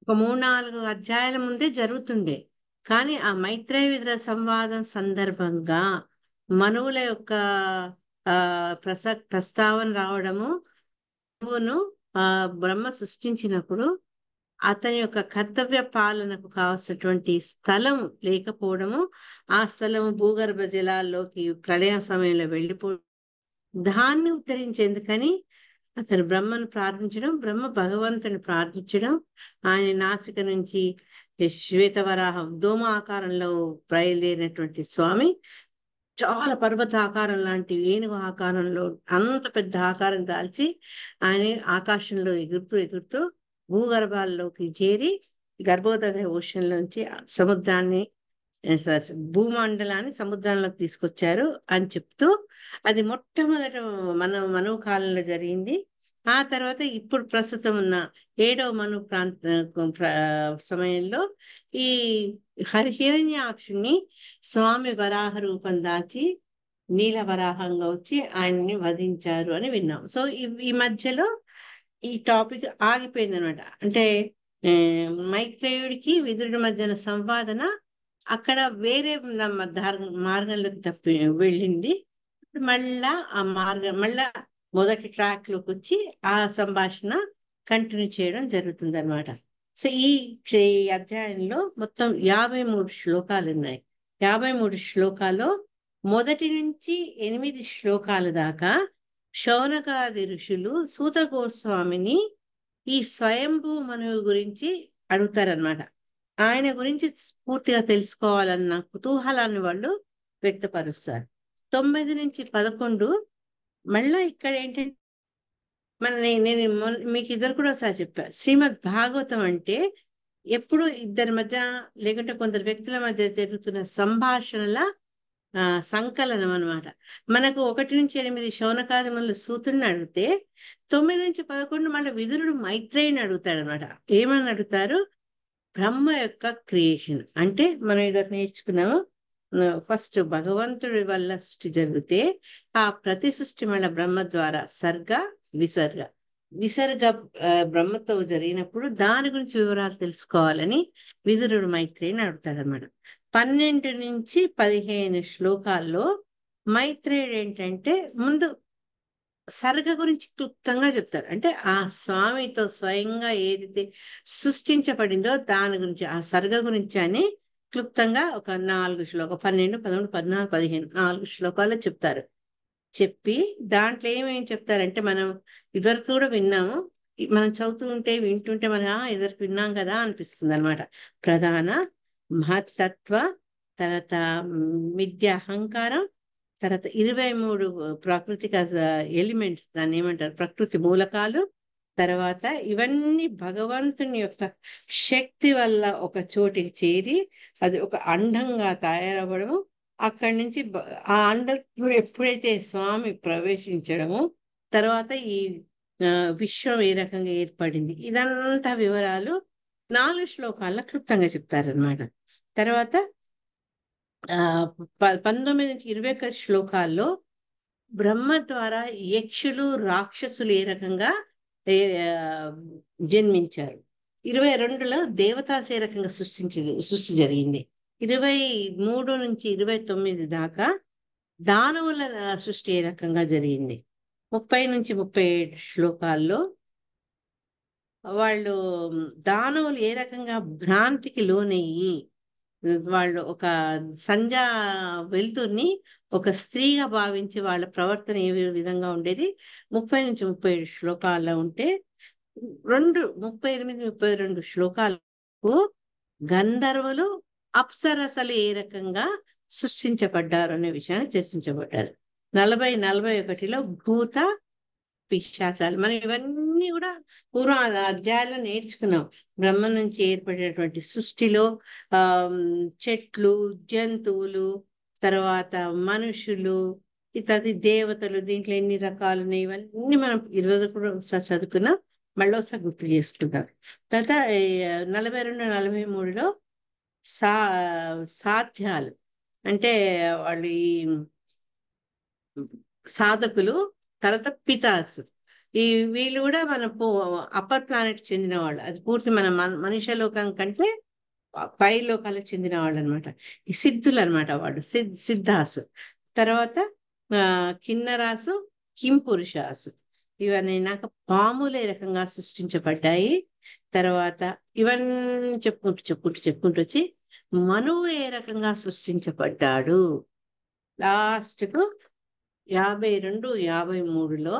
ఒక 3-4 అధ్యాయాల ముందే జరుగుతుండే. కానీ ఆ మైత్రేయ విదుర సంవాదం సందర్భంగా మనువుల యొక్క ప్రస్తావన రావడము, మనువును బ్రహ్మ సృష్టించినప్పుడు అతని యొక్క కర్తవ్య పాలనకు కావలసినటువంటి స్థలం లేకపోవడము, ఆ స్థలము భూగర్భ జలాల్లోకి ప్రళయ సమయంలో వెళ్ళిపో, దాన్ని ఉద్ధరించేందుకని అతను బ్రహ్మను ప్రార్థించడం, బ్రహ్మ భగవంతుని ప్రార్థించడం, ఆయన నాసిక నుంచి శ్వేతవరాహం దోమ ఆకారంలో బయలుదేరినటువంటి స్వామి చాలా పర్వత ఆకారం లాంటి ఏనుగు ఆకారంలో అంత పెద్ద ఆకారం దాల్చి ఆయన ఆకాశంలో ఎగురుతూ ఎగురుతూ భూగర్భాల్లోకి చేరి గర్భోదయ ఓషన్ లోంచి సముద్రాన్ని భూమండలాన్ని సముద్రంలోకి తీసుకొచ్చారు అని చెప్తూ, అది మొట్టమొదట మనువు కాలంలో జరిగింది. ఆ తర్వాత ఇప్పుడు ప్రస్తుతం ఉన్న 7వ మను సమయంలో ఈ హిరణ్యాక్షుని స్వామి వరాహ రూపం దాల్చి నీల వరాహంగా వచ్చి ఆయన్ని వధించారు అని విన్నాం. సో ఈ మధ్యలో ఈ టాపిక్ ఆగిపోయింది అనమాట. అంటే మైత్రేయుడికి విదురుడి మధ్యన సంవాదన అక్కడ వేరే మార్గంలోకి తప్పి వెళ్ళింది. మళ్ళా ఆ మార్గం మళ్ళా మొదటి ట్రాక్ లోకి వచ్చి ఆ సంభాషణ కంటిన్యూ చేయడం జరుగుతుంది అనమాట. సో ఈ అధ్యాయంలో మొత్తం 53 శ్లోకాలు ఉన్నాయి. 53 శ్లోకాల్లో మొదటి నుంచి 8 శ్లోకాల దాకా శౌనకాది ఋషులు సూత గోస్వామిని ఈ స్వయంభూ మనువు గురించి అడుగుతారనమాట. ఆయన గురించి పూర్తిగా తెలుసుకోవాలన్న కుతూహలాన్ని వాళ్ళు వ్యక్తపరుస్తారు. 9 నుంచి 11 మళ్ళా ఇక్కడ ఏంటంటే నేను మీకు ఇద్దరు కూడా ఒకసారి చెప్పా, శ్రీమద్ భాగవతం అంటే ఎప్పుడు ఇద్దరి మధ్య లేకుంటే కొందరు వ్యక్తుల మధ్య జరుగుతున్న సంభాషణల సంకలనం అనమాట. మనకు 1 నుంచి 8 శౌనకాదిములు సూతుడిని అడిగితే 9 నుంచి 11 మళ్ళీ విదురుడు మైత్రేయిని అడుగుతాడు అనమాట. ఏమని అడుగుతారు? బ్రహ్మ యొక్క క్రియేషన్ అంటే మనం ఇద్దరు నేర్చుకున్నాము. ఫస్ట్ భగవంతుడి వల్ల సృష్టి జరిగితే ఆ ప్రతి సృష్టి మళ్ళీ బ్రహ్మ ద్వారా సర్గ విసర్గ విసర్గ బ్రహ్మతో జరిగినప్పుడు దాని గురించి వివరాలు తెలుసుకోవాలని విదురుడు మైత్రేయిని అడుగుతాడనమాట. 12 నుంచి 15 శ్లోకాల్లో మైత్రేయుడు ఏంటంటే ముందు సర్గ గురించి క్లుప్తంగా చెప్తారు. అంటే ఆ స్వామితో స్వయంగా ఏదైతే సృష్టించబడిందో దాని గురించి, ఆ సర్గ గురించి అని క్లుప్తంగా ఒక 4 శ్లోకాలు 12, 13, 14, 15 4 శ్లోకాలు చెప్తారు. చెప్పి దాంట్లో ఏమేమి చెప్తారంటే మనం ఇదివరకు కూడా విన్నాము, మనం చదువుతూ ఉంటే వింటుంటే మనం ఇదివరకు విన్నాం కదా అనిపిస్తుంది అనమాట. ప్రధాన మహత్తత్వ, తర్వాత మిథ్య అహంకారం, తర్వాత 23 ప్రాకృతిక ఎలిమెంట్స్, దాన్ని ఏమంటారు ప్రకృతి మూలకాలు, తర్వాత ఇవన్నీ భగవంతుని యొక్క శక్తి వల్ల ఒక చోటికి చేరి అది ఒక అండంగా తయారవ్వడము, అక్కడి నుంచి ఆ అండంలో ఎప్పుడైతే స్వామి ప్రవేశించడము, తర్వాత ఈ విశ్వం ఏ రకంగా ఏర్పడింది, ఇదంతా వివరాలు 4 శ్లోకాల్లో క్లుప్తంగా చెప్తారనమాట. తర్వాత 19 నుంచి 21 శ్లోకాల్లో బ్రహ్మ ద్వారా యక్షులు రాక్షసులు ఏ రకంగా జన్మించారు, 22లో దేవతాస్ ఏ రకంగా సృష్టి జరిగింది, 23 నుంచి 29 దాకా దానవుల సృష్టి ఏ రకంగా జరిగింది, 30 నుంచి 37 శ్లోకాల్లో వాళ్ళు దానవులు ఏ రకంగా భ్రాంతికి లోనయ్యి వాళ్ళు ఒక సంధ్యా వెలుతుర్ని ఒక స్త్రీగా భావించి వాళ్ళ ప్రవర్తన ఏ విధంగా ఉండేది 30 నుంచి 37 శ్లోకాల్లో ఉంటే, 38, 32 శ్లోకాలకు గంధర్వులు అప్సరసలు ఏ రకంగా సృష్టించబడ్డారు అనే విషయాన్ని చర్చించబడ్డారు. 40, 41లో భూత పిశాచాలు. మనం ఇవన్నీ కూడా పూర్వ అధ్యాయాల్లో నేర్చుకున్నాం. బ్రహ్మ నుంచి ఏర్పడినటువంటి సృష్టిలో ఆ చెట్లు, జంతువులు, తర్వాత మనుషులు, ఇతది దేవతలు, దీంట్లో ఎన్ని రకాలు ఉన్నాయి, ఇవన్నీ మనం 20 కూడా ఒకసారి చదువుకున్నాం. మళ్ళీ ఒకసారి గుర్తు చేసుకుందాం. తర్వాత 42, 43లో సాధ్యాలు అంటే వాళ్ళు ఈ సాధకులు, తర్వాత పితాస్, ఈ వీళ్ళు కూడా మన అప్పర్ ప్లానెట్ చెందిన వాళ్ళు. అది పూర్తి మన మనుష్య లోకం కంటే పై లోకాలకు చెందిన వాళ్ళు అనమాట. ఈ సిద్ధులు అనమాట వాళ్ళు, సిద్ధాస్. తర్వాత కిన్నరాసు, కింపురుషాసు. ఇవన్నీ నాకు పాములే రకంగా సృష్టించబడ్డాయి. తర్వాత ఇవన్నీ చెప్పుకుంటూ వచ్చి మనువు ఏ రకంగా సృష్టించబడ్డాడు. లాస్ట్ కు 52, 53లో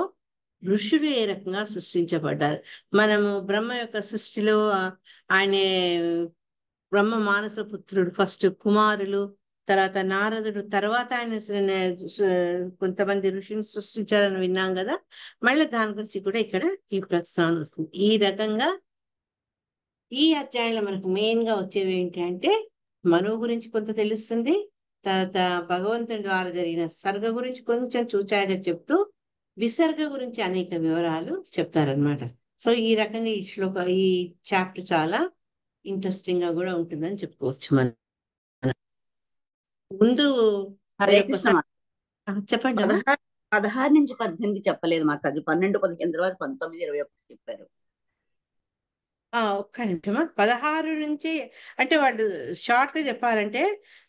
ఋషులు ఏ రకంగా సృష్టించబడ్డారు. మనము బ్రహ్మ యొక్క సృష్టిలో ఆయన బ్రహ్మ మానస పుత్రుడు, ఫస్ట్ కుమారులు, తర్వాత నారదుడు, తర్వాత ఆయన కొంతమంది ఋషుని సృష్టించారని విన్నాం కదా. మళ్ళీ దాని గురించి కూడా ఇక్కడ ఈ ప్రస్తావన వస్తుంది. ఈ రకంగా ఈ అధ్యాయంలో మనకు మెయిన్ గా వచ్చేవి ఏంటి అంటే మనువు గురించి కొంత తెలుస్తుంది. తర్వాత భగవంతుని ద్వారా జరిగిన సర్గ గురించి కొంచెం చూచాయిగా చెప్తూ విసర్గ గురించి అనేక వివరాలు చెప్తారనమాట. సో ఈ రకంగా ఈ చాప్టర్ చాలా ఇంట్రెస్టింగ్ గా కూడా ఉంటుందని చెప్పుకోవచ్చు. మనం ముందు హరే కృష్ణ. చెప్పండి. 16 నుంచి 18 చెప్పలేదు మాతాజీ. 12, 15 తర్వాత 19, 21 చెప్పారు. ఒక్క నిమిషమా. 16 నుంచి అంటే వాళ్ళు షార్ట్ గా చెప్పాలంటే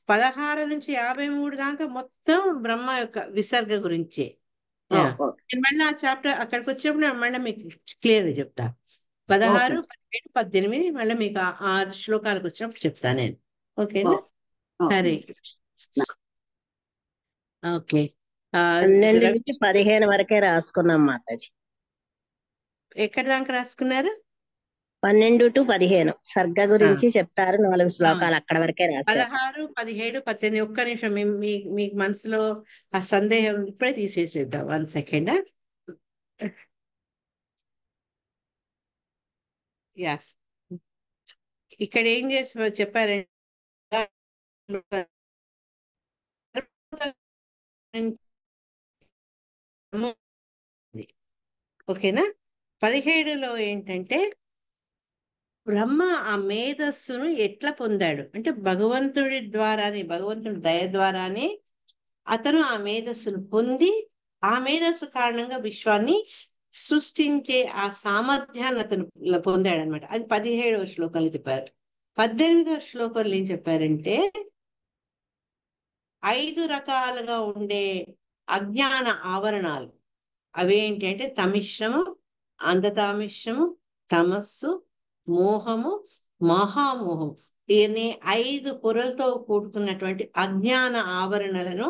16 నుంచి 53 దాకా మొత్తం బ్రహ్మ యొక్క విసర్గ గురించి. నేను మళ్ళీ ఆ చాప్టర్ అక్కడికి వచ్చినప్పుడు మళ్ళీ మీకు క్లియర్ గా చెప్తా. 16, 17, 18 మళ్ళీ మీకు 6 శ్లోకాలకు వచ్చినప్పుడు చెప్తా నేను. ఓకేనా? సరే. ఓకే. 12 నుంచి 15 వరకే రాసుకున్నాం మాతాజీ. ఎక్కడి దాకా రాసుకున్నారు? 12 to 15 సర్గ గురించి చెప్తారు. 4 శ్లోకాలు అక్కడ వరకే రాశారు. 16, 17, 18. ఒక్క నిమిషం, మీకు మనసులో ఆ సందేహం ఇప్పుడే తీసేసేద్దాం. 1 సెకండ్. యా, ఇక్కడ ఏం చేసి చెప్పారంటే ఓకేనా. 17లో ఏంటంటే బ్రహ్మ ఆ మేధస్సును ఎట్లా పొందాడు అంటే భగవంతుడి దయ ద్వారానే అతను ఆ మేధస్సును పొంది ఆ మేధస్సు కారణంగా విశ్వాన్ని సృష్టించే ఆ సామర్థ్యాన్ని అతను పొందాడు అనమాట. అది 17వ శ్లోకంలో చెప్పారు. 18వ శ్లోకంలో ఏం చెప్పారంటే 5 రకాలుగా ఉండే అజ్ఞాన ఆవరణాలు అవేంటి అంటే తమిశ్రము, అంధతామిశ్రము, తమస్సు, మోహము, మహామోహం. ఈయన్ని 5 పొరలతో కూడుకున్నటువంటి అజ్ఞాన ఆవరణలను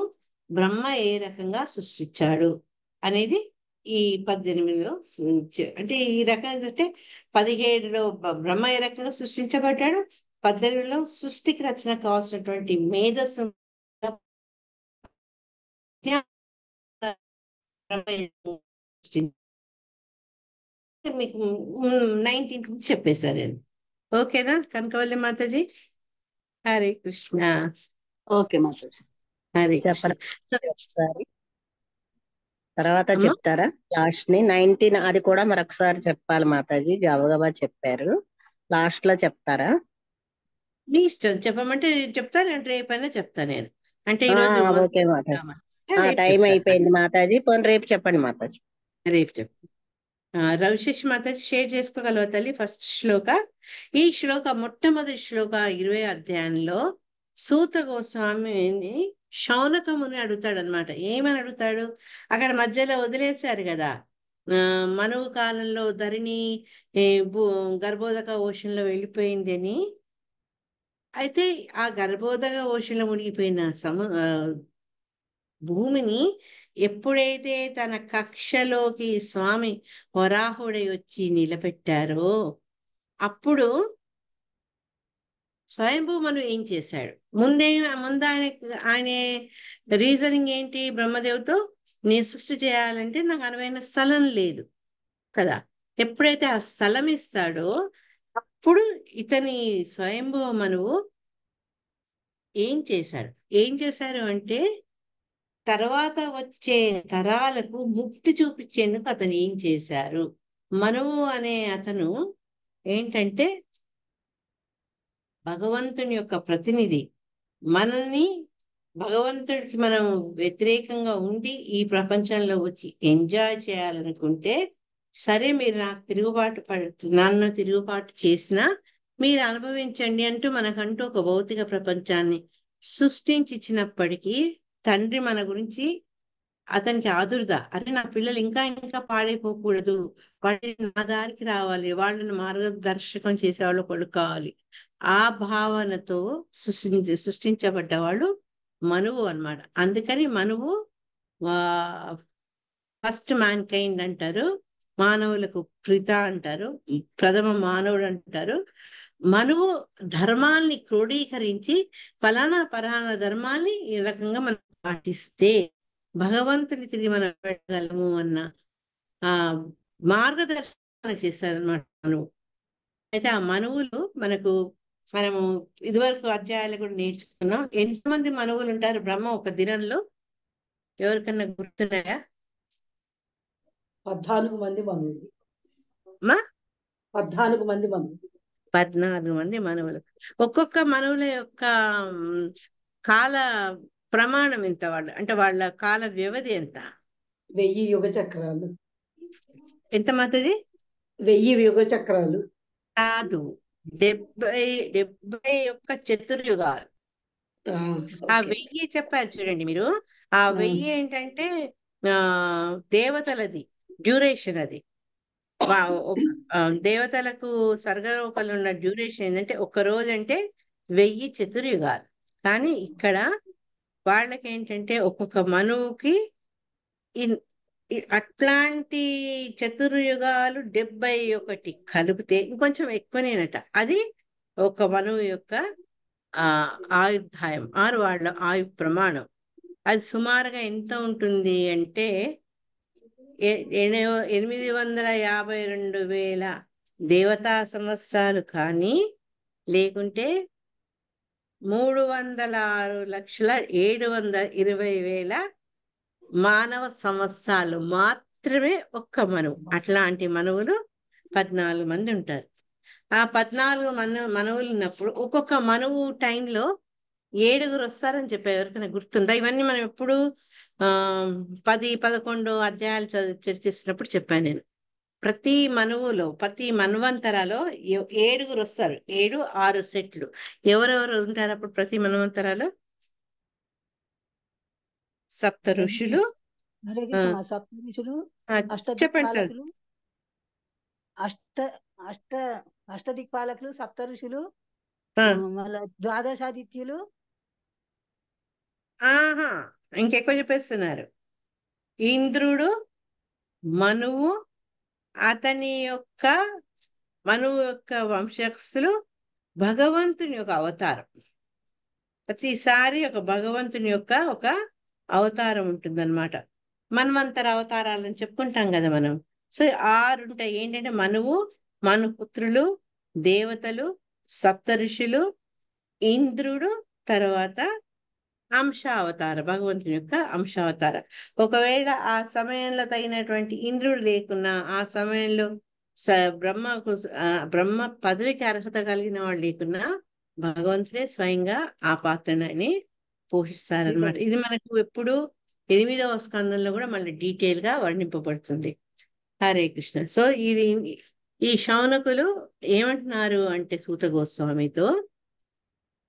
బ్రహ్మ ఏ రకంగా సృష్టించాడు అనేది ఈ 18లో అంటే ఈ రకంగా అంటే 17లో బ్రహ్మ ఏ రకంగా సృష్టించబడ్డాడు, 18లో సృష్టికి రచన కావాల్సినటువంటి మేధస్సు మీకు 19 చెప్పేశాను నేను. ఓకేనా కనకవల్లి మాతాజీ? హరే కృష్ణ. ఓకే మాతాజీ. హరే ఒకసారి తర్వాత చెప్తారా? లాస్ట్ ని 19 అది కూడా మరొకసారి చెప్పాలి మాతాజీ. గబగబా చెప్పారు, లాస్ట్ లో చెప్తారా? మీ ఇష్టం, చెప్పమంటే చెప్తాను, అంటే రేపైనా చెప్తా నేను. అంటే ఈరోజు ఓకే మాతాజీ, టైం అయిపోయింది మాతాజీ. పోనీ రేపు చెప్పండి మాతాజీ. రేపు చెప్పు. రవిశేష్ మాతాజీ షేర్ చేసుకోగలవా తల్లి? ఫస్ట్ శ్లోక. ఈ శ్లోక మొట్టమొదటి శ్లోక 20వ అధ్యాయంలో సూత గోస్వామిని శౌనకముని అడుగుతాడు అనమాట. ఏమని అడుగుతాడు? అక్కడ మధ్యలో వదిలేశారు కదా, మనువు కాలంలో ధరణి గర్భోదక ఓషన్లో వెళ్ళిపోయింది అని. అయితే ఆ గర్భోదక ఓషన్లో మునిగిపోయిన భూమిని ఎప్పుడైతే తన కక్షలోకి స్వామి వరాహుడై వచ్చి నిలబెట్టారో అప్పుడు స్వయంభూ మను ఏం చేశాడు? ముందు ఆయన రీజనింగ్ ఏంటి? బ్రహ్మదేవుతో నేను సృష్టి చేయాలంటే నాకు అనువైన స్థలం లేదు కదా. ఎప్పుడైతే ఆ స్థలం ఇస్తాడో అప్పుడు ఇతని స్వయంభూ మనువు ఏం చేశారు అంటే తర్వాత వచ్చే తరాలకు ముక్తి చూపించేందుకు అతను ఏం చేశారు? మనువు అనే అతను ఏంటంటే భగవంతుని యొక్క ప్రతినిధి. మనల్ని భగవంతుడికి మనం వ్యతిరేకంగా ఉండి ఈ ప్రపంచంలో వచ్చి ఎంజాయ్ చేయాలనుకుంటే సరే మీరు నన్ను తిరుగుబాటు చేసినా మీరు అనుభవించండి అంటూ మనకంటూ ఒక భౌతిక ప్రపంచాన్ని సృష్టించి ఇచ్చినప్పటికీ తండ్రి మన గురించి అతనికి ఆదుర్ద, అరే నా పిల్లలు ఇంకా ఇంకా పాడైపోకూడదు, వాళ్ళు నా దారికి రావాలి, వాళ్ళని మార్గదర్శకం చేసేవాళ్ళు ఒకళ్ళు కావాలి, ఆ భావనతో సృష్టించబడ్డ వాళ్ళు మనువు అన్నమాట. అందుకని మనువు ఫస్ట్ మ్యాన్ కైండ్ అంటారు, మానవులకు పిత అంటారు, ప్రథమ మానవుడు అంటారు. మనువు ధర్మాల్ని క్రోడీకరించి ఫలానా పలానా ధర్మాల్ని ఈ రకంగా మనం పాటిస్తే భగవంతుని తిరిగి మనం పెట్టగలము అన్న ఆ మార్గదర్శనం చేశారనమాట మనువు. అయితే ఆ మనువులు మనము ఇదివరకు అధ్యాయాలు కూడా నేర్చుకున్నాం. ఎంతమంది మనువులు ఉంటారు బ్రహ్మ ఒక దినంలో? ఎవరికన్నా గుర్తున్నాయా? 14 మంది మనువులు. మా 14 మంది మనువులు. 14 మంది మనువులు. ఒక్కొక్క మనువుల యొక్క కాల ప్రమాణం ఎంత? వాళ్ళ కాల వ్యవధి ఎంత? 1000 యుగ చక్రాలు. ఎంత మాతది? 1000 యుగ చక్రాలు కాదు, 70 యొక్క చతుర్యుగాలు. ఆ 1000 చెప్పారు చూడండి మీరు. ఆ 1000 ఏంటంటే దేవతలది డ్యూరేషన్. అది దేవతలకు స్వర్గలోకాలు ఉన్న డ్యూరేషన్ ఏంటంటే ఒక్క రోజు అంటే 1000 చతుర్యుగాలు. కానీ ఇక్కడ వాళ్ళకి ఏంటంటే ఒక్కొక్క మనువుకి అట్లాంటి చతుర్యుగాలు 71 కలిపితే ఇంకొంచెం ఎక్కువనేనట. అది ఒక మనువు యొక్క ఆయుర్దాయం వాళ్ళ ఆయు ప్రమాణం. అది సుమారుగా ఎంత ఉంటుంది అంటే 852,000 దేవతా సంవత్సరాలు, కానీ లేకుంటే 306,720,000 మానవ సంవత్సరాలు మాత్రమే ఒక్క మనువు. అట్లాంటి మనువులు 14 మంది ఉంటారు. ఆ 14 మనువులు ఉన్నప్పుడు ఒక్కొక్క మనువు టైంలో 7 వస్తారని చెప్పారు. ఎవరికైనా గుర్తుందా? ఇవన్నీ మనం ఎప్పుడు 10-11 అధ్యాయాలు చర్చిస్తున్నప్పుడు చెప్పాను నేను. ప్రతి మనువులో ప్రతి మన్వంతరాలో 7 వస్తారు. 7-6 సెట్లు. ఎవరెవరు ఉంటారు అప్పుడు ప్రతి మన్వంతరాలో? సప్త ఋషులు. సప్త ఋషులు, చెప్పండి సార్. అష్టదిక్పాలకులు, సప్త ఋషులు, మళ్ళా ద్వాదశాదిత్యులు. ఇంకెక్కువ చెప్పేస్తున్నారు. ఇంద్రుడు, మనువు, మనువు యొక్క వంశస్థులు, భగవంతుని యొక్క అవతారం. ప్రతిసారి ఒక భగవంతుని యొక్క ఒక అవతారం ఉంటుందన్నమాట. మన్వంతర అవతారాలను చెప్పుకుంటాం కదా మనం. సో 6 ఉంటాయి. ఏంటంటే మనువు, మనుపుత్రులు, దేవతలు, సప్త ఋషులు, ఇంద్రుడు, తర్వాత అంశావతార, భగవంతుని యొక్క అంశావతార. ఒకవేళ ఆ సమయంలో తగినటువంటి ఇంద్రుడు లేకున్నా, ఆ సమయంలో బ్రహ్మ పదవికి అర్హత కలిగిన వాళ్ళు లేకున్నా, భగవంతుడే స్వయంగా ఆ పాత్రని పోషిస్తారనమాట. ఇది మనకు ఎప్పుడు 8వ స్కందంలో కూడా మళ్ళీ డీటెయిల్ గా వర్ణింపబడుతుంది. హరే కృష్ణ. సో ఈ శౌనకులు ఏమంటున్నారు అంటే సూత గోస్వామితో,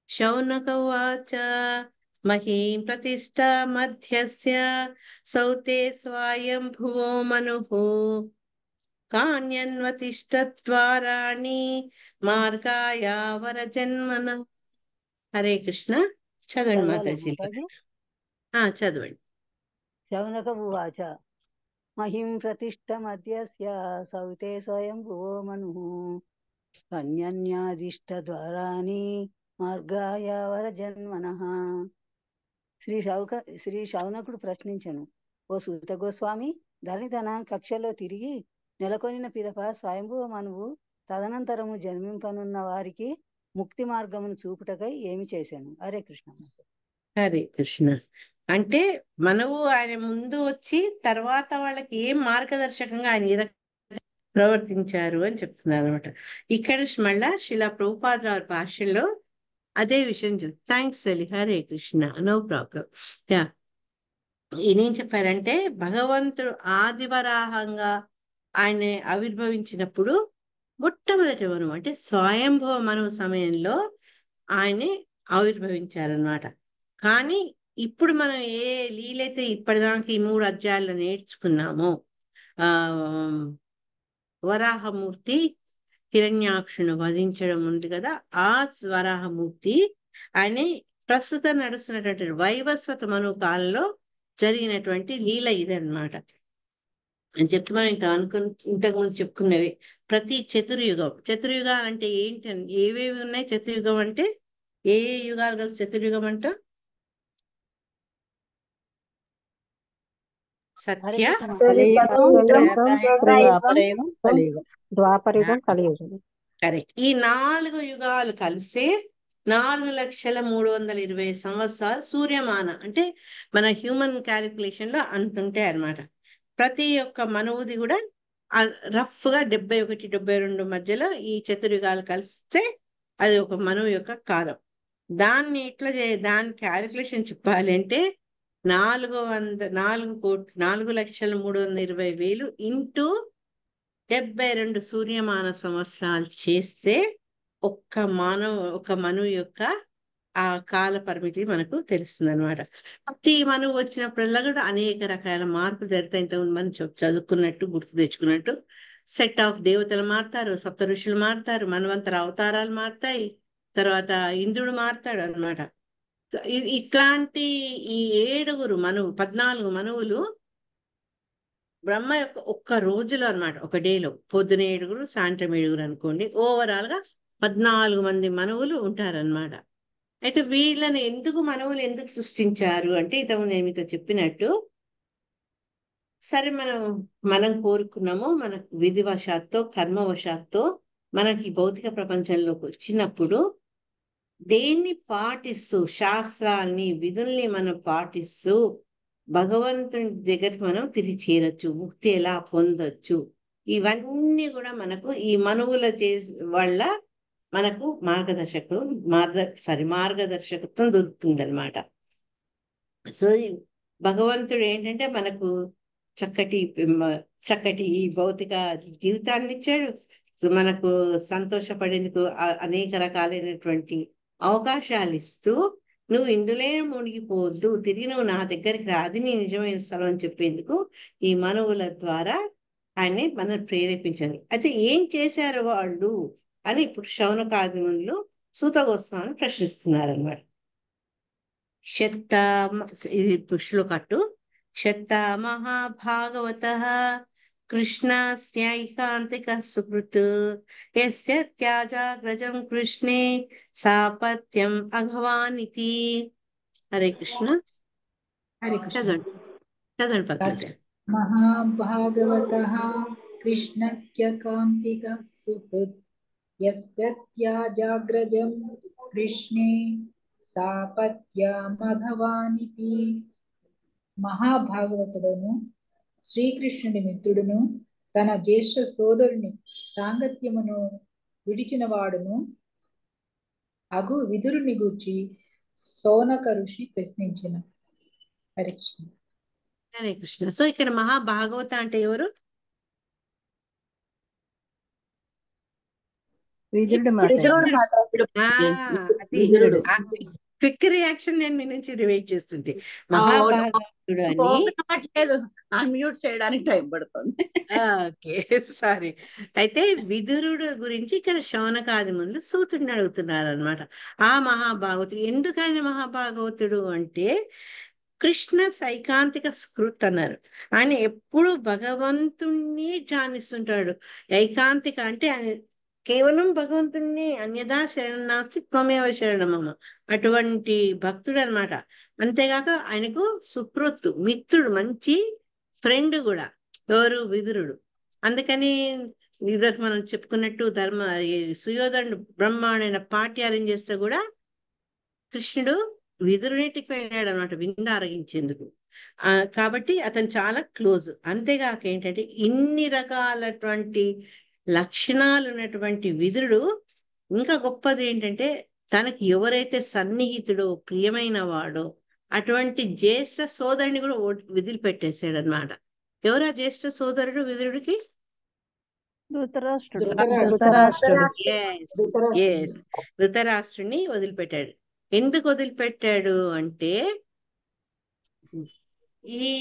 శౌనక ఉవాచ మహీం ప్రతిష్ట మధ్యస్య సౌతే స్వయంభువో మనుః కాన్యన్వతిష్టద్వారాణి మార్గాయ వరజన్మన. హరే కృష్ణ. చదవండి మాతాజీ. చదవండి. శౌనక ఉవాచ మహిం ప్రతిష్ట మధ్యస్య సౌతే స్వయంభువో మనుః కన్యన్యాదిష్ట ద్వారాణి మార్గాయ వరజన్మనః. శ్రీ శౌనకుడు ప్రశ్నించెను, ఓ సూత గోస్వామి, ధరణి తన కక్షలో తిరిగి నెలకొనిన పిదప స్వయంభువ మనువు తదనంతరము జన్మింపనున్న వారికి ముక్తి మార్గమును చూపుటకై ఏమి చేశాను? హరే కృష్ణ. హరే కృష్ణ. అంటే మనవు ఆయన ముందు వచ్చి తర్వాత వాళ్ళకి ఏం మార్గదర్శకంగా ఆయన ప్రవర్తించారు అని చెప్తున్నారు అనమాట. ఇక్కడ మళ్ళా శిలా ప్రభుపాద భాషల్లో అదే విషయం thanks Ali. Hare Krishna. No problem. ఏం చెప్పారంటే భగవంతుడు ఆదివరాహంగా ఆయన ఆవిర్భవించినప్పుడు మొట్టమొదటి మనువు అంటే స్వయంభవ మనువు సమయంలో ఆయనే ఆవిర్భవించారనమాట. కానీ ఇప్పుడు మనం ఏ లీలైతే ఇప్పటిదాకా ఈ 3 అధ్యాయాల్లో నేర్చుకున్నామో, ఆ వరాహమూర్తి హిరణ్యాక్షుని వధించడం ఉంది కదా, ఆ వరాహమూర్తి ఆయన ప్రస్తుతం నడుస్తున్నటువంటి వైవస్వత మనువు కాలంలో జరిగినటువంటి లీల ఇదన్నమాట. అని చెప్పి మనం ఇంతకుముందు చెప్పుకున్నవి. ప్రతి చతుర్యుగాలు అంటే ఏంటి, ఏవేవి ఉన్నాయి చతుర్యుగం అంటే? ఏ ఏ యుగాలు కలిసి చతుర్యుగం అంట? సత్య, కలియుగం, త్రేతాయుగం, కలియుగం. ద్వాపరయుగం, కలియుగం. కరెక్ట్. ఈ 4 యుగాలు కలిసే 4,03,20 సంవత్సరాలు సూర్యమాన అంటే మన హ్యూమన్ క్యాలిక్యులేషన్ లో అంతుంటాయి అన్నమాట. ప్రతి ఒక్క మనువుది కూడా రఫ్ గా 71, 72 మధ్యలో ఈ చతుర్యుగాలు కలిస్తే అది ఒక మనువు యొక్క కాలం. దాన్ని దాని క్యాలిక్యులేషన్ చెప్పాలి అంటే 4,03,20,000 ఇంటూ 72 సూర్యమాన సంవత్సరాలు చేస్తే ఒక మనువు యొక్క ఆ కాల పరిమితి మనకు తెలుస్తుంది అనమాట. ప్రతి మనువు వచ్చినప్పుడల్లా కూడా అనేక రకాల మార్పులు జరుగుతాయి. ఇంతకుముందు మనం చదువుకున్నట్టు, గుర్తు తెచ్చుకున్నట్టు సెట్ ఆఫ్ దేవతలు మారుతారు, సప్త ఋషులు మారుతారు, మన్వంతర అవతారాలు మారుతాయి, తర్వాత ఇంద్రుడు మారుతాడు అనమాట. ఇట్లాంటి ఈ 14 మనువులు బ్రహ్మ యొక్క ఒక్క రోజులో అన్నమాట, ఒక డేలో పొద్దున 7, సాయంత్రం 7 అనుకోండి. ఓవరాల్ గా 14 మంది మనువులు ఉంటారన్నమాట. అయితే వీళ్ళని మనువులు ఎందుకు సృష్టించారు అంటే, ఇంతకుముందు నేను మీతో చెప్పినట్టు, సరే మనం కోరుకున్నాము, మన విధివశాత్తు కర్మవశాత్తు మనకి భౌతిక ప్రపంచంలోకి వచ్చినప్పుడు దేన్ని పాటిస్తూ, శాస్త్రాల్ని విధుల్ని మనం పాటిస్తూ భగవంతుని దగ్గరికి మనం తిరిగి చేరొచ్చు, ముక్తి ఎలా పొందొచ్చు, ఇవన్నీ కూడా మనకు ఈ మనువుల వల్ల మనకు మార్గదర్శకత్వం దొరుకుతుంది అనమాట. సో భగవంతుడు ఏంటంటే మనకు చక్కటి ఈ భౌతిక జీవితాన్ని ఇచ్చాడు. సో మనకు సంతోషపడేందుకు అనేక రకాలైనటువంటి అవకాశాలు ఇస్తూ, నువ్వు ఇందులో మునిగిపోవద్దు, తిరిగి నువ్వు నా దగ్గరికి రా, అది నీ నిజమైన స్థలం అని చెప్పేందుకు ఈ మనువుల ద్వారా ఆయన్ని మనం ప్రేరేపించారు. అయితే ఏం చేశారు వాళ్ళు అని ఇప్పుడు శౌనకాది మునులు సూత గోస్వామిని ప్రశ్నిస్తున్నారు అన్నమాట. ఇది శ్లోకట్టు. క్షత్త మహాభాగవత కృష్ణస్యైకాంతిక సుహృత్ యస్య త్యాజాగ్రజం కృష్ణే సాపత్యం అఘవానితి. హరే కృష్ణ. హరే కృష్ణ. చదవండి పక్కన. మహాభాగవతః కృష్ణస్య కాంతికః సుహృత్ యస్య త్యాజాగ్రజం కృష్ణే సాపత్యమఘవానితి. మహాభాగవతుడును శ్రీకృష్ణుడి మిత్రుడును తన జ్యేష్ఠ సోదరుని సాంగత్యమును విడిచిన వాడును అగు విదురుని గూర్చి సౌనక ఋషి ప్రశ్నించిన. హరే కృష్ణ. హరే కృష్ణ. సో ఇక్కడ మహాభాగవత అంటే ఎవరు? విదురుడు క్విక్ రియాక్షన్ నేను మీ నుంచి రివైట్ చేస్తుంటే మహాభాగవతుడు అని అన్మ్యూట్ చేయడానికి టైం పడుతుంది. Okay, sorry. అయితే విదురుడు గురించి ఇక్కడ శౌనకాది మునులు సూతుడిని అడుగుతున్నారు అనమాట. ఆ మహాభాగవతుడు ఎందుకని మహాభాగవతుడు అంటే కృష్ణ సైకాంతిక స్కృత్ అన్నారు. ఆయన ఎప్పుడు భగవంతుణ్ణి ధ్యానిస్తుంటాడు. ఐకాంతిక అంటే ఆయన కేవలం భగవంతుణ్ణి, అన్యదా శరణాస్తి త్వమేవ శరణమమ, అటువంటి భక్తుడు అనమాట. అంతేగాక ఆయనకు సుహృత్తు, మిత్రుడు, మంచి ఫ్రెండ్ కూడా. ఎవరు? విదురుడు. అందుకని ఇదొక మనం చెప్పుకున్నట్టు సుయోధనుడు బ్రహ్మాండైన పార్టీ అరేంజ్ చేస్తే కూడా కృష్ణుడు విదురునిటికి వెళ్ళాడు అనమాట విందు ఆరగించేందుకు. కాబట్టి అతను చాలా క్లోజ్. అంతేగాక ఏంటంటే ఇన్ని రకాలటువంటి లక్షణాలు ఉన్నటువంటి విదురుడు ఇంకా గొప్పది ఏంటంటే తనకి ఎవరైతే సన్నిహితుడో, ప్రియమైన వాడో అటువంటి జ్యేష్ఠ సోదరుని కూడా వదిలిపెట్టేశాడు అనమాట. ఎవరా జ్యేష్ఠ సోదరుడు విదురుడికి? ధృతరాష్ట్రుడు ధృతరాష్ట్రుడు. ఎస్ ధృతరాష్ట్రుని వదిలిపెట్టాడు. ఎందుకు వదిలిపెట్టాడు అంటే ఈ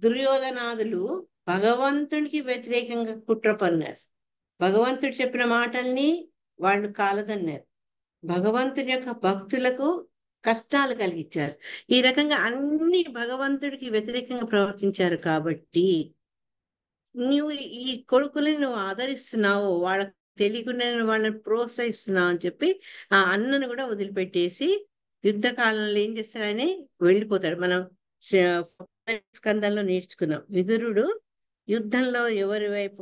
దుర్యోధనాదులు భగవంతుడికి వ్యతిరేకంగా కుట్ర పన్నారు. భగవంతుడు చెప్పిన మాటల్ని వాళ్ళు కాలదన్నారు. భగవంతుడి యొక్క భక్తులకు కష్టాలు కలిగించారు. ఈ రకంగా అన్ని భగవంతుడికి వ్యతిరేకంగా ప్రవర్తించారు. కాబట్టి నువ్వు ఈ కొడుకుని నువ్వు ఆదరిస్తున్నావు, వాళ్ళకి తెలియకుండా వాళ్ళని ప్రోత్సహిస్తున్నావు అని చెప్పి ఆ అన్నను కూడా వదిలిపెట్టేసి యుద్ధ కాలంలో ఏం చేస్తాడని వెళ్ళిపోతాడు. మనం స్కందంలో నేర్చుకున్నాం. విదురుడు యుద్ధంలో ఎవరి వైపు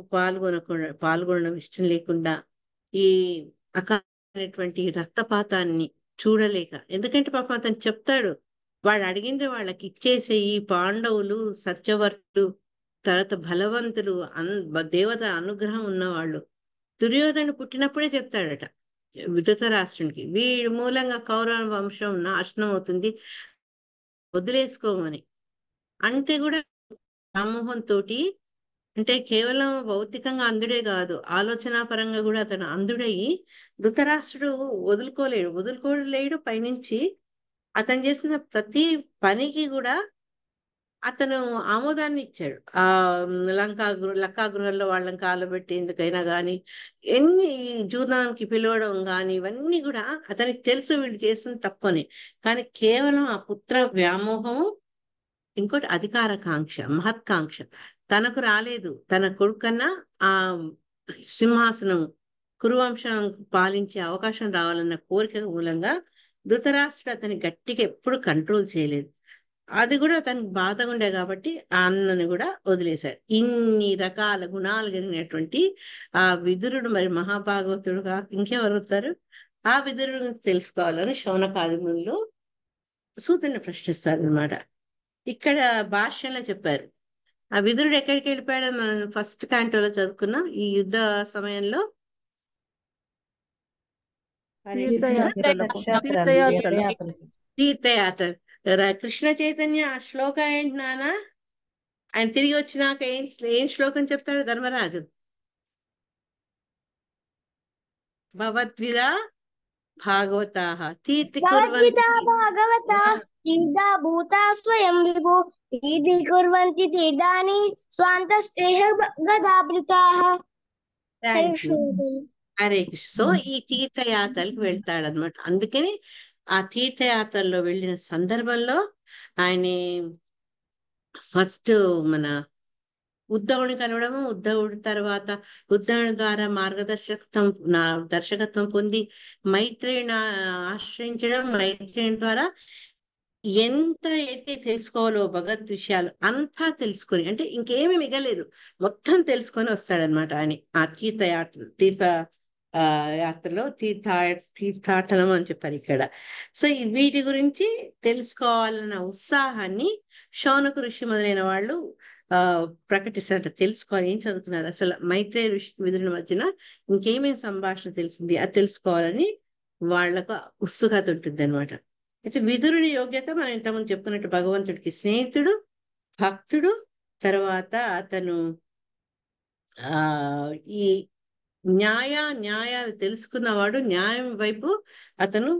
పాల్గొనడం ఇష్టం లేకుండా ఈ అకాలమైనటువంటి రక్తపాతాన్ని చూడలేక, ఎందుకంటే పాపం అతను చెప్తాడు, వాడు అడిగింది వాళ్ళకి ఇచ్చేసే ఈ పాండవులు సత్యవర్తులు, తర్వాత బలవంతులు, దేవత అనుగ్రహం ఉన్నవాళ్ళు. దుర్యోధను పుట్టినప్పుడే చెప్తాడట ధృతరాష్ట్రునికి, వీడి మూలంగా కౌరవ వంశం నాశనం అవుతుంది, వదిలేసుకోమని. అంటే కూడా సమూహంతో, అంటే కేవలం భౌతికంగా అంధుడే కాదు, ఆలోచనా పరంగా కూడా అతను అంధుడయ్యి ధృతరాష్ట్రుడు వదులుకోలేడు. పైనుంచి అతను చేసిన ప్రతి పనికి కూడా అతను ఆమోదాన్ని ఇచ్చాడు. ఆ లక్కాగృహంలో వాళ్ళని కాలబెట్టేందుకైనా గాని, ఎన్ని జూదానికి పిలవడం గాని, ఇవన్నీ కూడా అతనికి తెలుసు వీళ్ళు చేస్తున్న తప్పని. కానీ కేవలం ఆ పుత్ర వ్యామోహము, ఇంకోటి అధికారకాంక్ష, మహత్కాంక్ష. తనకు రాలేదు, తన కొడుకన్నా ఆ సింహాసనం కురువంశం పాలించే అవకాశం రావాలన్న కోరిక మూలంగా ధృతరాష్ట్రుడు అతని గట్టిగా ఎప్పుడు కంట్రోల్ చేయలేదు. అది కూడా అతనికి బాధగా ఉండే కాబట్టి ఆ అన్నని కూడా వదిలేశాడు. ఇన్ని రకాల గుణాలు కలిగినటువంటి ఆ విదురుడు మరి మహాభాగవతుడు కాక ఇంకెవరు అవుతారు? ఆ విదురుడు తెలుసుకోవాలని శౌనకాదిములు సూతుని ప్రశ్నిస్తారు అనమాట. ఇక్కడ భాష్యంలో చెప్పారు, ఆ విదురుడు ఎక్కడికి వెళ్ళిపోయాడో మనం ఫస్ట్ క్యాంటోలో చదువుకున్నాం. ఈ యుద్ధ సమయంలో తీర్థయాత్ర. కృష్ణ చైతన్య ఆ శ్లోకం ఏంటి నాన్న? ఆయన తిరిగి వచ్చినాక ఏం శ్లోకం చెప్తాడు ధర్మరాజు? భగవద్విద భాగవతాః తీర్థికుర్వంతి తీర్థా భూతా స్వయం విభో తీర్థికుర్వంతి తీర్థాని స్వాంతస్తేహ గదాభృతాః. హరే కృష్ణ. సో ఈ తీర్థయాత్రలకు వెళ్తాడనమాట. అందుకని ఆ తీర్థయాత్రల్లో వెళ్ళిన సందర్భంలో ఆయన ఫస్ట్ మన ఉద్ధవుని కలవడము, ఉద్ధవుడి తర్వాత ఉద్ధవుని ద్వారా దర్శకత్వం పొంది మైత్రేయుని ఆశ్రయించడం, మైత్రేయుని ద్వారా ఎంత అయితే తెలుసుకోవాలో భగవద్ విషయాలు అంతా తెలుసుకొని, అంటే ఇంకేమీ మిగలేదు, మొత్తం తెలుసుకొని వస్తాడనమాట ఆయన ఆ యాత్రలో. తీర్థాటనం అని చెప్పారు ఇక్కడ. సో వీటి గురించి తెలుసుకోవాలన్న ఉత్సాహాన్ని శౌనక ఋషి మొదలైన వాళ్ళు ప్రకటిస్తారట. తెలుసుకోవాలి, ఏం చదువుతున్నారు అసలు, మైత్రేయ ఋషి విదురుని మధ్యన ఇంకేమేమి సంభాషణ తెలిసింది అది తెలుసుకోవాలని వాళ్లకు ఉత్సుకత ఉంటుంది అనమాట. అయితే విదురుని యోగ్యత మనం ఇంతకుముందు చెప్పుకున్నట్టు భగవంతుడికి స్నేహితుడు, భక్తుడు, తర్వాత అతను ఈ న్యాయాలు తెలుసుకున్నవాడు, న్యాయం వైపు అతను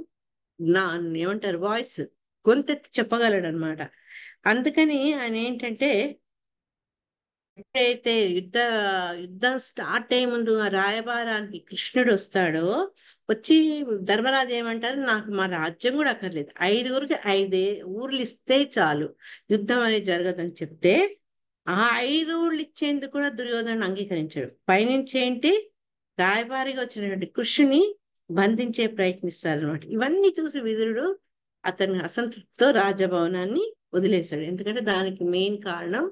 ఏమంటారు వాయిస్ గొంతెత్తి చెప్పగలడు అనమాట. అందుకని ఆయన ఏంటంటే ఎప్పుడైతే యుద్ధం స్టార్ట్ అయ్యే ముందు ఆ రాయబారానికి కృష్ణుడు వస్తాడో, వచ్చి ధర్మరాజు ఏమంటారు, నాకు మా రాజ్యం కూడా అక్కర్లేదు, 5 ఊర్లు ఇస్తే చాలు, యుద్ధం అనేది జరగదని చెప్తే ఆ 5 ఊర్లు ఇచ్చేందుకు కూడా దుర్యోధనుడు అంగీకరించాడు. పైనుంచి ఏంటి, రాయబారిగా వచ్చినటువంటి కృష్ణుని బంధించే ప్రయత్నిస్తారనమాట. ఇవన్నీ చూసి విదురుడు అతని అసంతృప్తితో రాజభవనాన్ని వదిలేశాడు. ఎందుకంటే దానికి మెయిన్ కారణం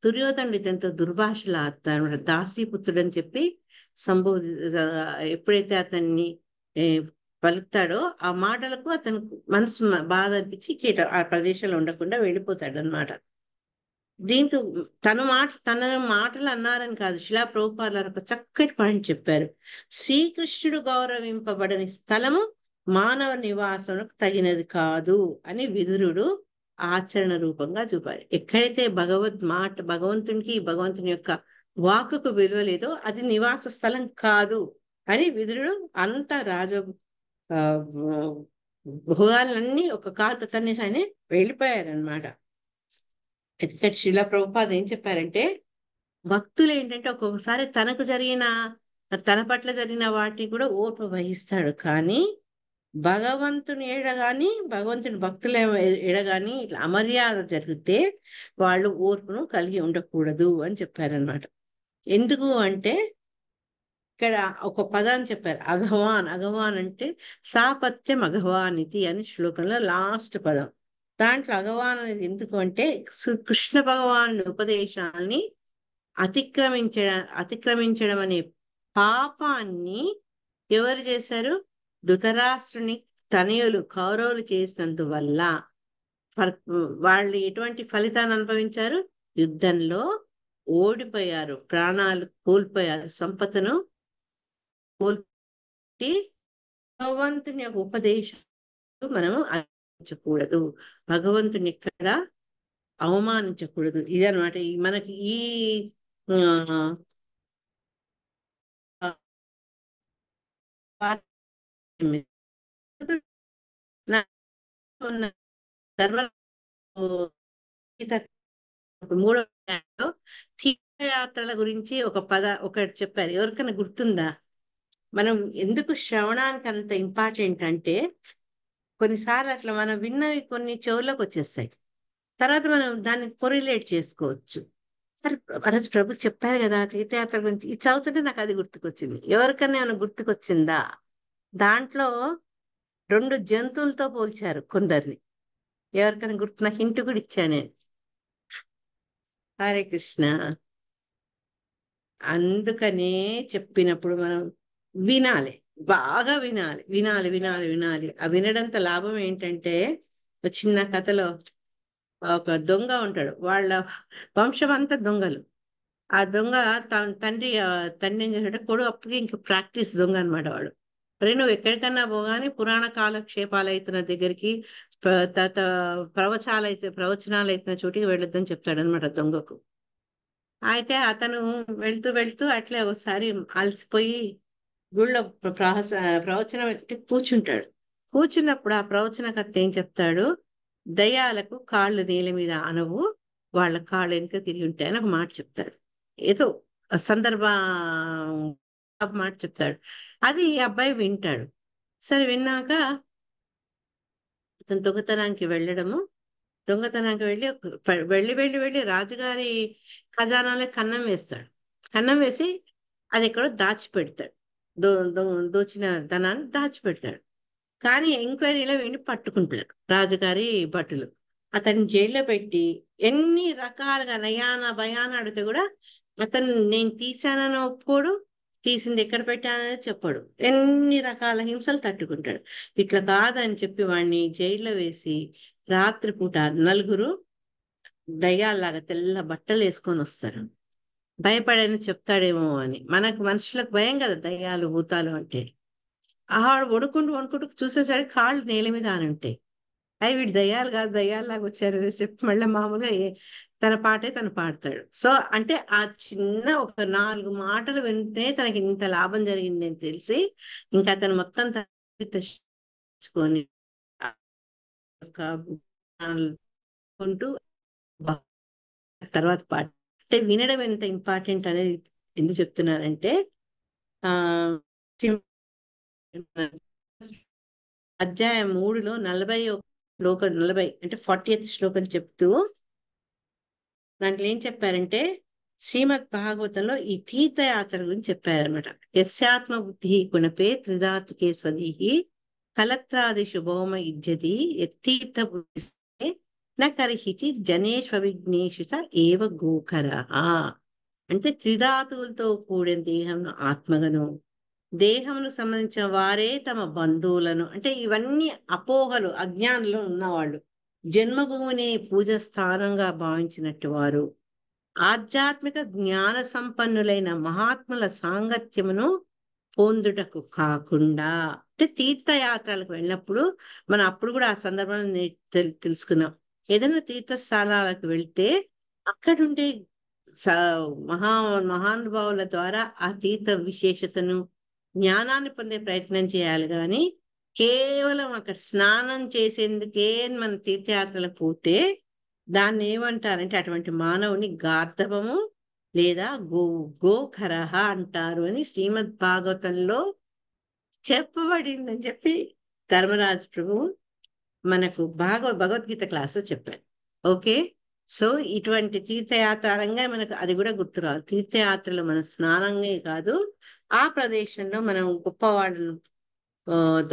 దుర్యోధనుడు ఇతనితో దుర్భాషలు ఆడతాడు, దాసీపుత్రుడు అని చెప్పి ఎప్పుడైతే అతన్ని పలుకుతాడో ఆ మాటలకు అతనికి మనసు బాధ అనిపించి ఆ ప్రదేశంలో ఉండకుండా వెళ్ళిపోతాడు అనమాట. దీంట్లో తన మాటలు అన్నారని కాదు, శిలా ప్రభుపాదులు ఒక చక్కటి పాయింట్ చెప్పారు. శ్రీకృష్ణుడు గౌరవింపబడని స్థలము మానవ నివాసములకు తగినది కాదు అని విదురుడు ఆచరణ రూపంగా చూపాడు. ఎక్కడైతే భగవంతునికి భగవంతుని యొక్క వాక్కుకు విలువ లేదో అది నివాస స్థలం కాదు అని విదురుడు అంత ఆ, భోగాలన్నీ ఒక కాలు తన్నేసి ఆయన వెళ్ళిపోయారనమాట. ఇక్కడ శిలా ప్రభుపాద ఏం చెప్పారంటే భక్తులు ఏంటంటే ఒక్కొక్కసారి తన పట్ల జరిగిన వాటిని కూడా ఓర్పు వహిస్తాడు, కానీ భగవంతుని భక్తుల ఎడగాని ఇట్లా అమర్యాద జరిగితే వాళ్ళు ఓర్పును కలిగి ఉండకూడదు అని చెప్పారనమాట. ఎందుకు అంటే ఇక్కడ ఒక పదాన్ని చెప్పారు, అఘవాన్ అంటే సాపత్యం అఘవానితి అని శ్లోకంలో లాస్ట్ పదం. దాంట్లో అఘవాన్ అనేది ఎందుకు అంటే కృష్ణ భగవాను ఉపదేశాన్ని అతిక్రమించడం అనే పాపాన్ని ఎవరు చేశారు? ధృతరాష్ట్రుని తనయులు కౌరవులు చేసినందువల్ల వాళ్ళు ఎటువంటి ఫలితాన్ని అనుభవించారు? యుద్ధంలో ఓడిపోయారు, ప్రాణాలు కోల్పోయారు, సంపదను కోల్పోయి భగవంతుని యొక్క ఉపదేశం మనము అవమానించకూడదు, భగవంతుని ఇక్కడ అవమానించకూడదు. ఇదనమాట మనకి ఈ మూడో తీర్థయాత్రల గురించి ఒకటి చెప్పారు. ఎవరికైనా గుర్తుందా? మనం ఎందుకు శ్రవణానికి అంత ఇంపార్టెంట్ అంటే కొన్నిసార్లు అట్లా మనం విన్నవి కొన్ని చెవులకు వచ్చేస్తాయి, తర్వాత మనం దాన్ని కొరిలేట్ చేసుకోవచ్చు. సరే రోజు ప్రభు చెప్పారు కదా తీర్థయాత్ర గురించి, ఇది చదువుతుంటే నాకు అది గుర్తుకొచ్చింది. ఎవరికైనా ఏమైనా గుర్తుకొచ్చిందా? దాంట్లో 2 జంతువులతో పోల్చారు కొందరిని. ఎవరికైనా గుర్తు? నాకు హింట్ కూడా ఇచ్చాను నేను. హరే కృష్ణ. అందుకనే చెప్పినప్పుడు మనం వినాలి, బాగా వినాలి. ఆ వినడంతో లాభం ఏంటంటే ఒక చిన్న కథలో ఒక దొంగ ఉంటాడు, వాళ్ళ వంశం అంతా దొంగలు. ఆ దొంగ తండ్రి ఏం చేశాడు, కొడుకు అప్పటికి ఇంక ప్రాక్టీస్ దొంగ అనమాట వాడు. మరి నువ్వు ఎక్కడికన్నా పోగానే పురాణ కాలక్షేపాలు అవుతున్న దగ్గరికి ప్రవచనాలు అవుతున్న చోటికి వెళ్ళొద్దని చెప్తాడు అనమాట దొంగకు. అయితే అతను వెళ్తూ అట్లే ఒకసారి అలసిపోయి గుళ్ళో ప్రవచనం ఎత్తి కూర్చుంటాడు. కూర్చున్నప్పుడు ఆ ప్రవచనకర్త ఏం చెప్తాడు, దయ్యాలకు కాళ్ళు నేల మీద అనవు, వాళ్ళ కాళ్ళు వెనుక తిరిగి ఉంటాయని ఒక మాట చెప్తాడు. ఏదో మాట చెప్తాడు. అది ఈ అబ్బాయి వింటాడు. సరే విన్నాక అతను దొంగతనానికి వెళ్ళి రాజుగారి ఖజానాలో కన్నం వేస్తాడు. కన్నం వేసి అది ఎక్కడో దాచిపెడతాడు, దోచిన ధనాన్ని దాచిపెడతాడు. కానీ ఎంక్వైరీలో వీడిని పట్టుకుంటారు రాజుగారి భటులు. అతన్ని జైల్లో పెట్టి ఎన్ని రకాలుగా నయాన భయాన అడిగితే కూడా అతను నేను తీశానని ఒప్పుకోడు, తీసింది ఎక్కడ పెట్టానని చెప్పాడు. ఎన్ని రకాల హింసలు తట్టుకుంటాడు. ఇట్లా కాదని చెప్పి వాడిని జైల్లో వేసి రాత్రిపూట 4 దయ్యాల్లాగా తెల్ల బట్టలు వేసుకొని వస్తారు. భయపడని చెప్తాడేమో అని. మనుషులకు భయం కదా దయ్యాలు భూతాలు అంటే. ఆడు వణుకుంటూ చూసేసరికి కాళ్ళు నేల మీద అని ఉంటాయి. అవి వీడు దయ్యాలు కాదు, దయ్యాల్లాగా వచ్చారని చెప్పి మళ్ళీ మామూలుగా తన పాటే తను పాడతాడు. సో అంటే ఆ చిన్న ఒక 4 మాటలు వింటే తనకి ఇంత లాభం జరిగింది అని తెలిసి ఇంకా అతను మొత్తం తెచ్చుకొని తర్వాత పాట అంటే వినడం ఎంత ఇంపార్టెంట్ అనేది ఎందుకు చెప్తున్నారంటే అధ్యాయం 3లో 40 అంటే 40th శ్లోకం చెప్తూ దాంట్లో ఏం చెప్పారంటే శ్రీమద్ భాగవతంలో ఈ తీర్థయాత్ర గురించి చెప్పారనమాట. యస్యాత్మ బుద్ధి కుణపే త్రిధాతుకే స్వదీహి కలత్రాదిషు భౌమ ఇజ్జతి యత్తీర్థ బుద్ధి నకరిహిచి జనేష్వ విఘ్నేషు ఏవ గోకర. అంటే త్రిధాతువులతో కూడిన దేహంను ఆత్మగను, దేహమును సంబంధించిన వారే తమ బంధువులను, అంటే ఇవన్నీ అపోహలు అజ్ఞానంలో ఉన్నవాళ్ళు, జన్మభూమిని పూజ స్థానంగా భావించినట్టు వారు ఆధ్యాత్మిక జ్ఞాన సంపన్నులైన మహాత్ముల సాంగత్యమును పొందుటకు కాకుండా, అంటే తీర్థయాత్రలకు వెళ్ళినప్పుడు మనం అప్పుడు కూడా ఆ సందర్భంలో తెలుసుకున్నాం. ఏదైనా తీర్థస్థానాలకు వెళ్తే అక్కడుండే స మహానుభావుల ద్వారా ఆ తీర్థ విశేషతను జ్ఞానాన్ని పొందే ప్రయత్నం చేయాలి కానీ కేవలం అక్కడ స్నానం చేసేందుకే మన తీర్థయాత్రలకు పోతే దాన్ని ఏమంటారంటే అటువంటి మానవుని గార్ధవము లేదా గోఖరహ అంటారు అని శ్రీమద్ భాగవతంలో చెప్పబడిందని చెప్పి ధర్మరాజు ప్రభు మనకు భగవద్గీత క్లాస్ చెప్పారు. ఓకే, సో ఇటువంటి తీర్థయాత్ర అనగా మనకు అది కూడా గుర్తురావాలి. తీర్థయాత్రలో మన స్నానంగా కాదు, ఆ ప్రదేశంలో మనం గొప్పవాళ్ళను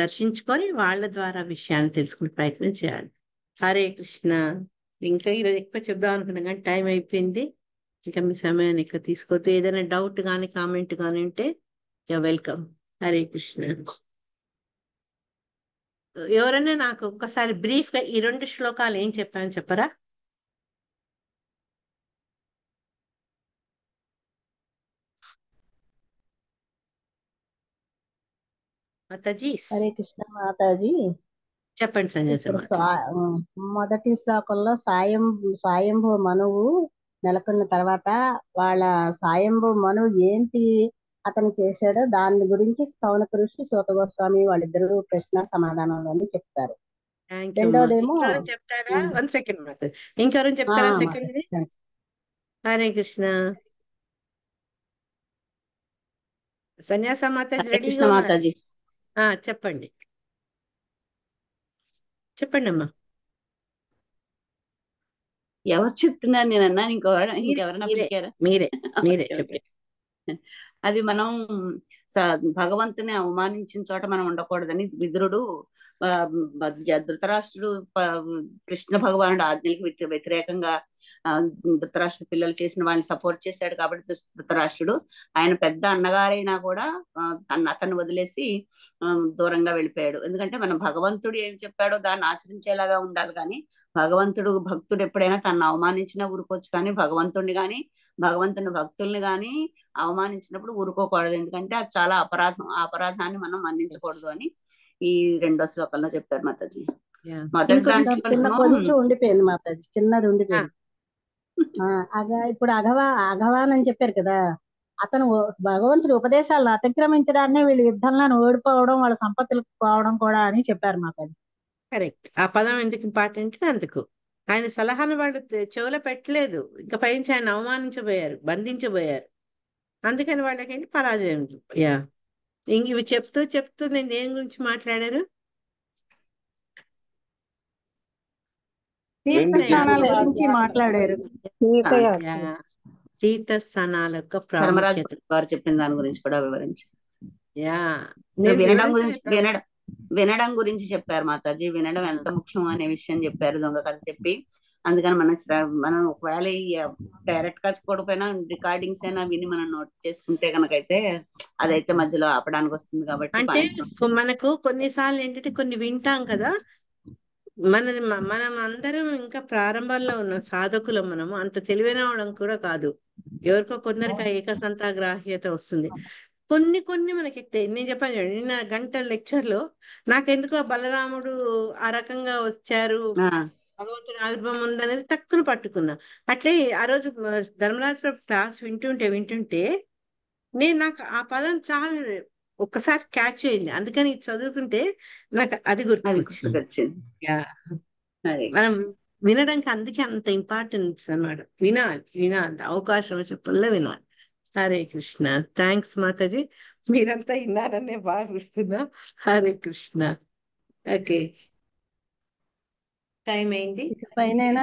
దర్శించుకొని వాళ్ళ ద్వారా విషయాన్ని తెలుసుకునే ప్రయత్నం చేయాలి. హరే కృష్ణ. ఇంకా ఈరోజు ఎక్కువ చెప్దాం అనుకున్నాం కానీ టైం అయిపోయింది. ఇంకా మీ సమయాన్ని ఎక్కువ తీసుకోవద్దు. ఏదైనా డౌట్ కానీ కామెంట్ కానీ ఉంటే వెల్కమ్. హరే కృష్ణ. ఎవరైనా నాకు ఒక్కసారి బ్రీఫ్ గా ఈ 2 శ్లోకాలు ఏం చెప్పాను చెప్పరా? మాతాజీ హరే కృష్ణ మాతాజీ. చెప్పండి సన్యాసి ఇప్పుడు మాతాజీ. మొదటి శ్లోకంలో స్వయంభూ మనువు నెలకొన్న తర్వాత వాళ్ళ స్వయంభూ మనువు ఏంటి అతను చేశాడో దాని గురించి స్థౌనక ఋషి సూత గోస్వామి వాళ్ళిద్దరూ ప్రశ్న సమాధానాలు చెప్తారు. Thank you. రెండోదేమో ఇంకెవరైనా చెప్తారా? 1 సెకండ్ మాతాజీ. ఇంకెవరైనా చెప్తారా సెకండ్? హరే కృష్ణ. సన్యాస మాతాజీ హరే రెడీగా కృష్ణ ఉన్నారు. మాతాజీ. చెప్పండి అమ్మా. ఎవరు చెప్తున్నారు? నేను అన్నాను ఇంకెవరైనా మీరే పిలిచారా? మీరే ఓకే, ఓకే. చెప్పండి. అది మనం భగవంతుని అవమానించిన చోట మనం ఉండకూడదని విదురుడు ధృతరాష్ట్రుడు కృష్ణ భగవానుడు ఆజ్ఞలకు వ్యతిరేకంగా ధృతరాష్ట్రుడు పిల్లలు చేసిన వాళ్ళని సపోర్ట్ చేశాడు కాబట్టి ధృతరాష్ట్రుడు ఆయన పెద్ద అన్నగారైనా కూడా అతన్ని వదిలేసి దూరంగా వెళ్ళిపోయాడు. ఎందుకంటే మనం భగవంతుడు ఏం చెప్పాడో దాన్ని ఆచరించేలాగా ఉండాలి. కానీ భక్తుడు ఎప్పుడైనా తను అవమానించినా ఊరుకోవచ్చు, కానీ భగవంతుడిని కానీ భగవంతుని భక్తుల్ని గాని అవమానించినప్పుడు ఊరుకోకూడదు. ఎందుకంటే అది చాలా అపరాధం. ఆ అపరాధాన్ని మనం మన్నించకూడదు అని ఈ 2వ శ్లోకంలో చెప్పారు మాతాజీ. మొదటి దాంట్లో కొంచెం ఉండిపోయింది మాతాజీ, చిన్నది ఉండిపోయింది. ఇప్పుడు అఘవాన్ అని చెప్పారు కదా, అతను భగవంతుడి ఉపదేశాలను అతిక్రమించడాన్ని వీళ్ళు యుద్ధంలో ఓడిపోవడం, వాళ్ళ సంపత్తులకు పోవడం కూడా అని చెప్పారు మాతాజీ. కరెక్ట్. ఆ పదం ఎందుకు ఇంపార్టెంట్? అందుకు ఆయన సలహాను వాళ్ళు చెవులో పెట్టలేదు, ఇంకా పైనుంచి ఆయన అవమానించబోయారు, బంధించబోయారు. అందుకని వాళ్ళకేంటి పరాజయం. ఇవి చెప్తూ నేను దేని గురించి మాట్లాడారు? తీర్థస్థానాల గురించి మాట్లాడారు. తీర్థస్థానాల యొక్క ధర్మరాజు ప్రాముఖ్యత గారు చెప్పిన దాని గురించి కూడా వివరించి నేను వినడం గురించి చెప్పారు మాతాజీ. వినడం ఎంత ముఖ్యం అనే విషయం చెప్పారు దొంగ కథ చెప్పి. అందుకని మనం ఒకవేళ డైరెక్ట్ గా చూడకపోయినా రికార్డింగ్స్ అయినా విని మనం నోట్ చేసుకుంటే కనుకైతే అదైతే మధ్యలో ఆపడానికి వస్తుంది. కాబట్టి అంటే మనకు కొన్నిసార్లు ఏంటంటే కొన్ని వింటాం కదా, మనం అందరం ఇంకా ప్రారంభంలో ఉన్న సాధకులం. మనము అంత తెలివైన అవడం కూడా కాదు, ఎవరికో కొందరికి ఏకసంతాగ్రాహ్యత వస్తుంది. కొన్ని మనకి ఎక్కుతాయి. నేను చెప్పాను చూడండి, నిన్న గంట లెక్చర్ లో నాకెందుకో బలరాముడు ఆ రకంగా వచ్చారు, భగవంతుని ఆవిర్భావం ఉందనేది తక్కువ పట్టుకున్నా. అట్లే ఆ రోజు ధర్మరాజు క్లాస్ వింటుంటే నాకు ఆ పదం చాలా ఒక్కసారి క్యాచ్ అయింది. అందుకని చదువుతుంటే నాకు అది గుర్తుకొచ్చింది. మనం వినడానికి అందుకే అంత ఇంపార్టెన్స్ అన్నమాట. వినాలి అవకాశం వచ్చేప్పుల్లో వినాలి. హరే కృష్ణ. థ్యాంక్స్ మాతాజీ, మీరంతా విన్నారనే భావిస్తున్నా. హరే కృష్ణ. ఓకే, టైం అయింది. పైన